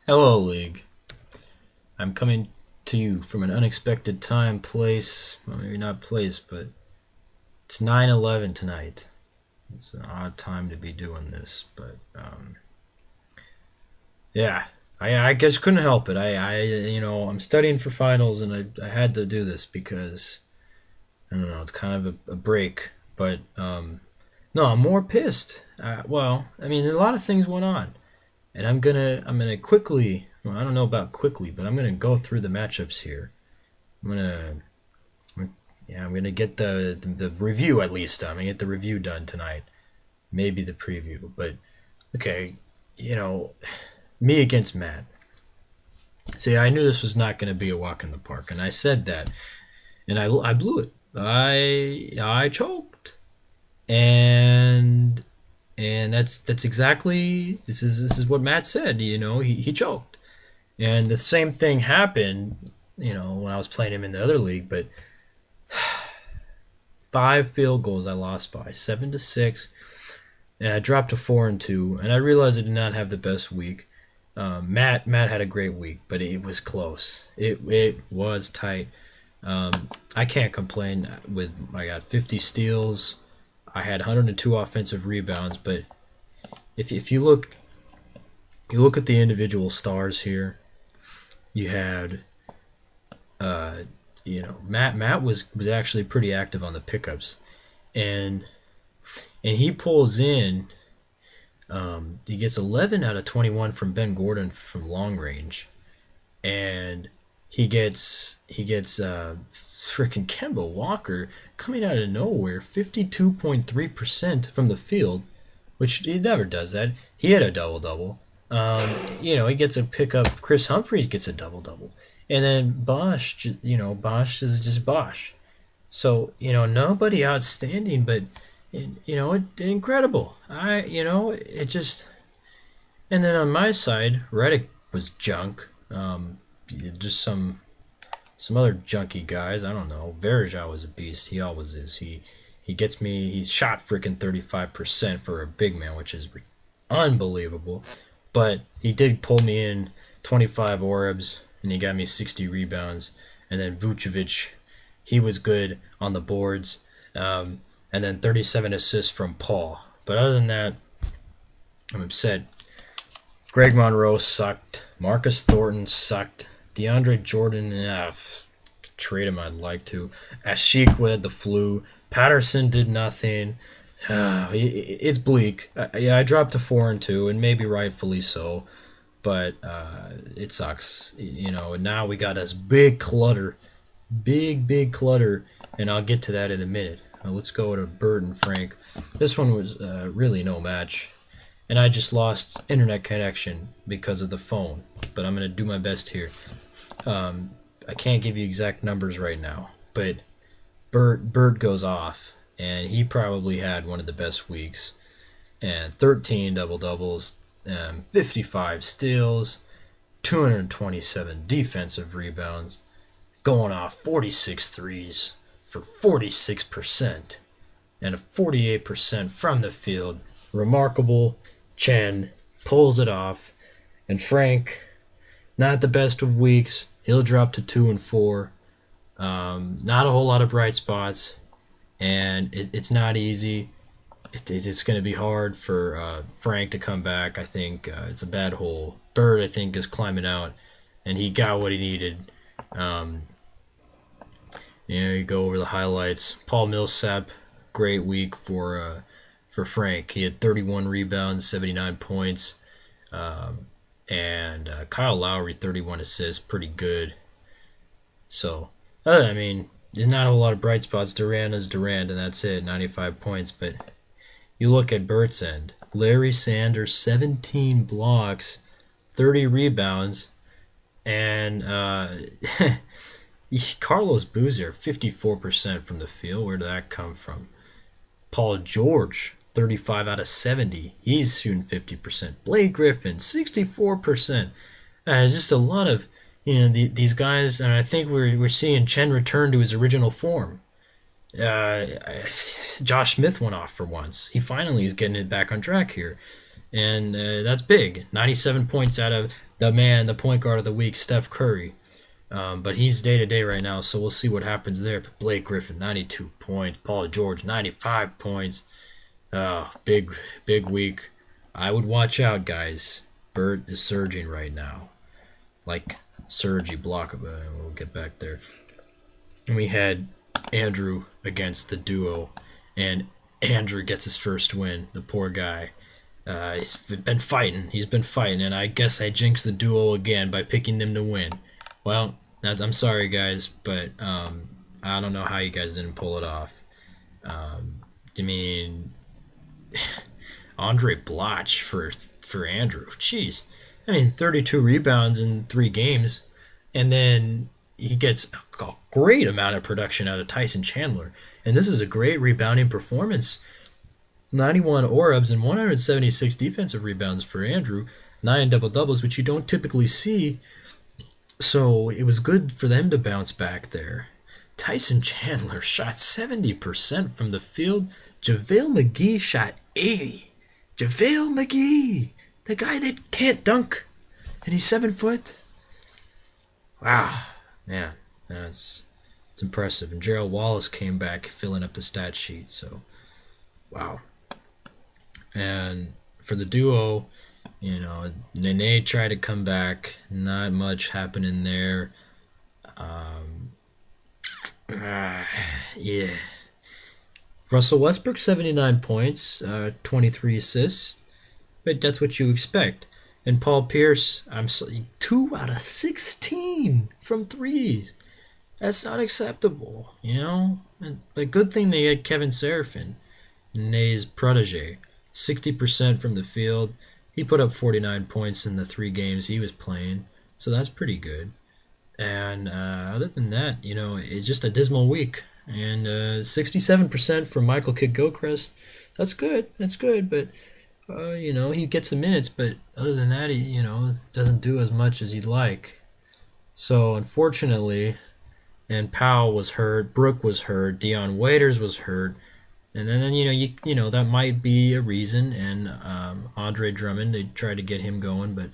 Hello, League. I'm coming to you from an unexpected time, place. Well, maybe not place, but it's 9/11 tonight. It's an odd time to be doing this, but yeah, I just couldn't help it. I'm studying for finals, and I had to do this because I don't know. It's kind of a break, but no, I'm more pissed. Well, I mean, a lot of things went on, and I'm gonna quickly. Well, I don't know about quickly, but I'm gonna go through the matchups here. I'm gonna yeah, I'm gonna get the review at least done. I'm gonna get the review done tonight. Maybe the preview, but okay, you know, me against Matt. See, I knew this was not gonna be a walk in the park, and I said that, and I blew it. I choked, and that's exactly this is what Matt said. He choked. And the same thing happened, when I was playing him in the other league. But 5 field goals I lost by 7-6, and I dropped to 4-2. And I realized I did not have the best week. Matt had a great week, but it was close. It was tight. I can't complain. I got 50 steals. I had 102 offensive rebounds. But if you look at the individual stars here. You had, Matt was actually pretty active on the pickups, and he pulls in. He gets 11 out of 21 from Ben Gordon from long range, and he gets freaking Kemba Walker coming out of nowhere, 52.3% from the field, which he never does that. He had a double double. He gets a pickup. Chris Humphreys gets a double double, and then Bosch is just Bosch. So nobody outstanding, but incredible. It just. And then on my side, Reddick was junk. Just some other junky guys. I don't know. Verja was a beast. He always is. He gets me. He shot freaking 35% for a big man, which is unbelievable. But he did pull me in 25 orbs, and he got me 60 rebounds. And then Vucevic, he was good on the boards. And then 37 assists from Paul. But other than that, I'm upset. Greg Monroe sucked. Marcus Thornton sucked. DeAndre Jordan, trade him I'd like to. Ashik had the flu. Patterson did nothing. It's bleak. I dropped to 4-2, and maybe rightfully so, but it sucks. And now we got this big clutter, big clutter, and I'll get to that in a minute. Let's go to Bert and Frank. This one was really no match, and I just lost internet connection because of the phone. But I'm gonna do my best here. I can't give you exact numbers right now, but Bert goes off. And he probably had one of the best weeks. And 13 double-doubles, 55 steals, 227 defensive rebounds, going off 46 threes for 46%, and a 48% from the field. Remarkable. Chen pulls it off. And Frank, not the best of weeks. He'll drop to 2-4. Not a whole lot of bright spots. And it's not easy. It's going to be hard for Frank to come back. I think it's a bad hole. Bird, I think, is climbing out, and he got what he needed. You go over the highlights. Paul Millsap, great week for Frank. He had 31 rebounds, 79 points, and Kyle Lowry, 31 assists, pretty good. So, there's not a whole lot of bright spots. Durant is Durant, and that's it, 95 points. But you look at Bert's end. Larry Sanders, 17 blocks, 30 rebounds, and Carlos Boozer, 54% from the field. Where did that come from? Paul George, 35 out of 70. He's shooting 50%. Blake Griffin, 64%. Just a lot of these guys, and I think we're seeing Chen return to his original form. Josh Smith went off for once. He finally is getting it back on track here. and that's big. 97 points out of the man, the point guard of the week, Steph Curry. But he's day to day right now, so we'll see what happens there. But Blake Griffin, 92 points. Paul George, 95 points. Big week. I would watch out, guys. Bert is surging right now. Like Serge Ibaka. We'll get back there. And we had Andrew against the duo, and Andrew gets his first win. The poor guy. He's been fighting. He's been fighting, and I guess I jinxed the duo again by picking them to win. Well, I'm sorry, guys, but I don't know how you guys didn't pull it off. I mean, Andre Bloch for Andrew. Jeez. I mean, 32 rebounds in 3 games, and then he gets a great amount of production out of Tyson Chandler. And this is a great rebounding performance. 91 Orubs and 176 defensive rebounds for Andrew. 9 double-doubles, which you don't typically see. So it was good for them to bounce back there. Tyson Chandler shot 70% from the field. JaVale McGee shot 80. JaVale McGee, the guy that can't dunk, and he's 7 foot. Wow, man, it's impressive. And Gerald Wallace came back filling up the stat sheet. So, wow. And for the duo, Nene tried to come back. Not much happening there. Yeah. Russell Westbrook, 79 points, 23 assists. But that's what you expect. And Paul Pierce, 2 out of 16 from threes. That's not acceptable, And the good thing they had Kevin Seraphin, Nene's protege. 60% from the field. He put up 49 points in the 3 games he was playing, so that's pretty good. And other than that, it's just a dismal week. And 67% from Michael Kidd-Gilchrist. That's good. But he gets the minutes. But other than that, he doesn't do as much as he'd like. So unfortunately, and Powell was hurt, Brooke was hurt, Deion Waiters was hurt. And then that might be a reason. And Andre Drummond, they tried to get him going, but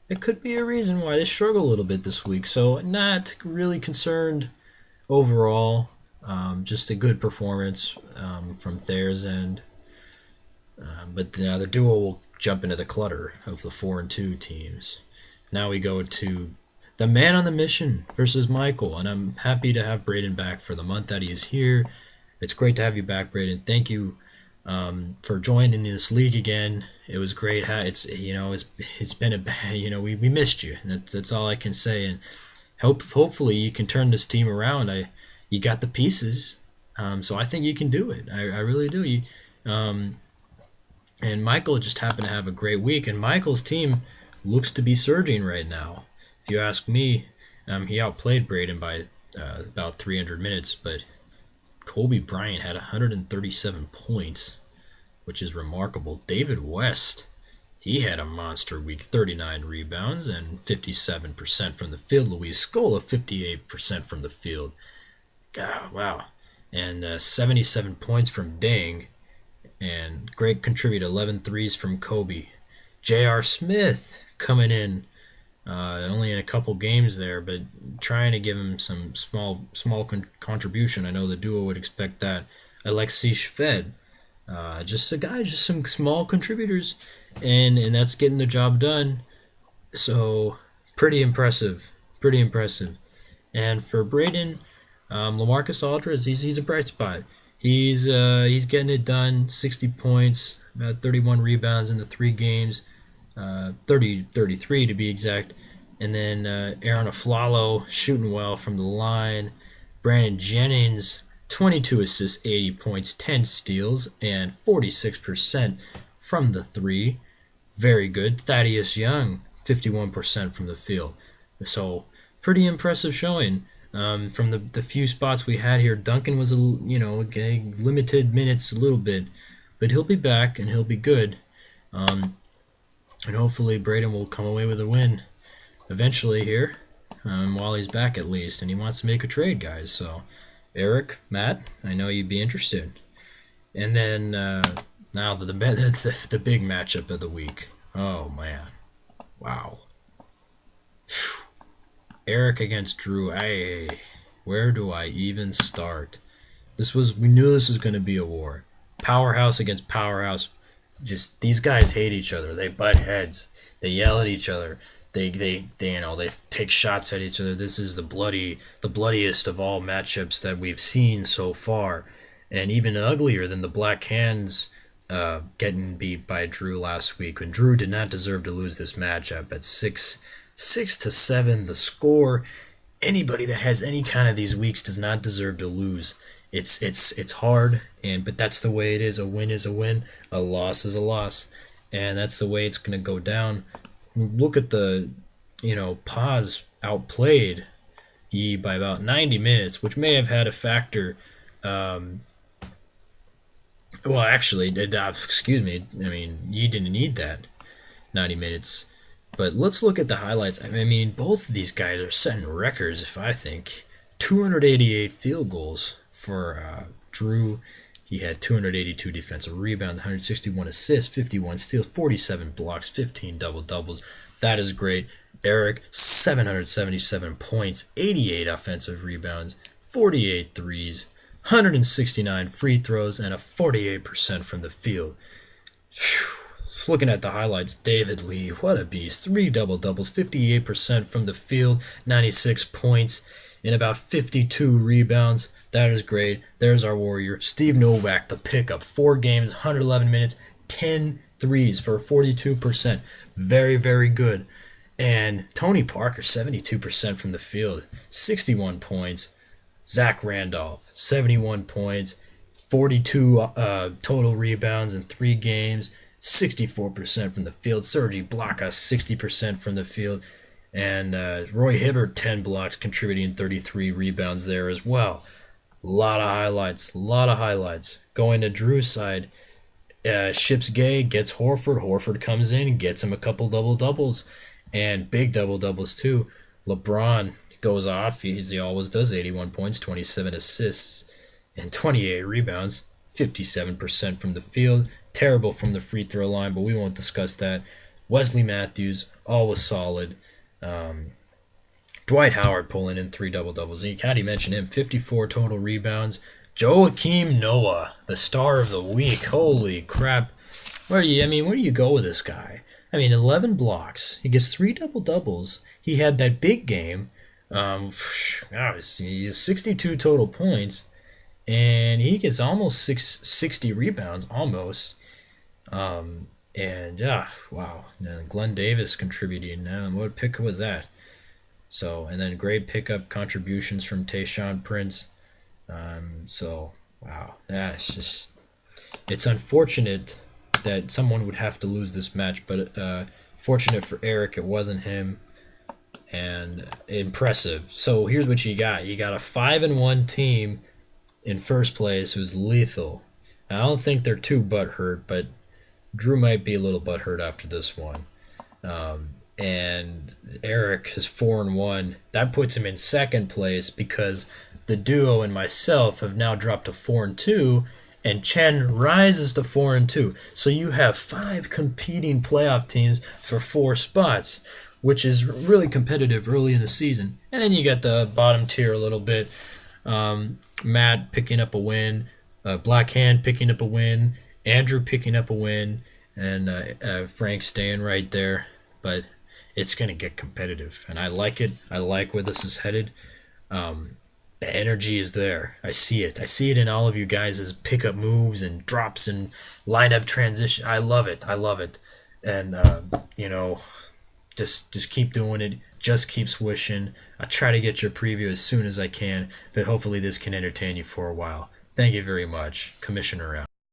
it could be a reason why they struggle a little bit this week. So not really concerned overall. Just a good performance from Thayer's end. But now the duo will jump into the clutter of the 4-2 teams. Now we go to the man on the mission versus Michael, and I'm happy to have Braden back for the month that he is here. It's great to have you back, Braden. Thank you for joining this league again. It was great. It's been we missed you. That's all I can say. And hopefully you can turn this team around. You got the pieces, so I think you can do it. I really do. And Michael just happened to have a great week, and Michael's team looks to be surging right now. If you ask me, he outplayed Braden by about 300 minutes, but Kobe Bryant had 137 points, which is remarkable. David West, he had a monster week, 39 rebounds and 57% from the field. Luis Scola, 58% from the field. God, wow. And 77 points from Deng. And great contributor, 11 threes from Kobe. J.R. Smith coming in, only in a couple games there, but trying to give him some small contribution. I know the duo would expect that. Alexei Shved, just some small contributors, and that's getting the job done. So pretty impressive. And for Braden, LaMarcus Aldridge, he's a bright spot. He's getting it done. 60 points, about 31 rebounds in the 3 games, 33 to be exact. And then Aaron Aflalo shooting well from the line. Brandon Jennings, 22 assists, 80 points, 10 steals, and 46% from the 3. Very good. Thaddeus Young, 51% from the field. So pretty impressive showing. From the few spots we had here, Duncan was limited minutes a little bit, but he'll be back and he'll be good. And hopefully Braden will come away with a win eventually here, while he's back at least, and he wants to make a trade, guys. So Eric, Matt, I know you'd be interested. And then Now the big matchup of the week. Oh man, wow. Eric against Drew. Where do I even start? We knew this was going to be a war. Powerhouse against powerhouse. Just these guys hate each other. They butt heads. They yell at each other. They take shots at each other. This is the bloodiest of all matchups that we've seen so far, and even uglier than the Black Hands getting beat by Drew last week, when Drew did not deserve to lose this matchup at 6-7. The score. Anybody that has any kind of these weeks does not deserve to lose. It's hard, but that's the way it is. A win is a win, a loss is a loss, and that's the way it's gonna go down. Look at the, Paz outplayed Yi by about 90 minutes, which may have had a factor. Well, actually, excuse me. I mean, Yi didn't need that 90 minutes. But let's look at the highlights. I mean, both of these guys are setting records, if I think. 288 field goals for Drew. He had 282 defensive rebounds, 161 assists, 51 steals, 47 blocks, 15 double-doubles. That is great. Eric, 777 points, 88 offensive rebounds, 48 threes, 169 free throws, and a 48% from the field. Whew. Looking at the highlights, David Lee, what a beast. 3 double-doubles, 58% from the field, 96 points, and about 52 rebounds. That is great. There's our warrior. Steve Novak, the pickup. 4 games, 111 minutes, 10 threes for 42%. Very, very good. And Tony Parker, 72% from the field, 61 points. Zach Randolph, 71 points, 42 total rebounds in 3 games, 64% from the field. Sergi Blaka, 60% from the field. And Roy Hibbert, 10 blocks, contributing 33 rebounds there as well. A lot of highlights. Going to Drew's side, Ships Gay gets Horford. Horford comes in, gets him a couple double-doubles. And big double-doubles too. LeBron goes off, as he always does, 81 points, 27 assists, and 28 rebounds. 57% from the field. Terrible from the free throw line, but we won't discuss that. Wesley Matthews, always solid. Dwight Howard pulling in 3 double-doubles. You can't even mention him. 54 total rebounds. Joakim Noah, the star of the week. Holy crap. Where do you go with this guy? 11 blocks. He gets 3 double-doubles. He had that big game. He has 62 total points. And he gets almost 60 rebounds, almost. Wow. And Glenn Davis contributing. What pick was that? And then great pickup contributions from Tayshaun Prince. Wow. It's unfortunate that someone would have to lose this match, but fortunate for Eric, it wasn't him. And impressive. So here's what you got. You got a 5-1 team in first place who's lethal. I don't think they're too butthurt, but Drew might be a little butthurt after this one. And Eric is 4-1. That puts him in second place because the duo and myself have now dropped to 4-2, and Chen rises to 4-2. So you have 5 competing playoff teams for 4 spots, which is really competitive early in the season. And then you got the bottom tier a little bit. Matt picking up a win, Black Hand picking up a win, Andrew picking up a win, and Frank staying right there. But it's going to get competitive, and I like it. I like where this is headed. The energy is there. I see it. I see it in all of you guys' pickup moves and drops and lineup transition. I love it. And, just keep doing it. Just keep swishing. I try to get your preview as soon as I can, but hopefully this can entertain you for a while. Thank you very much. Commissioner out.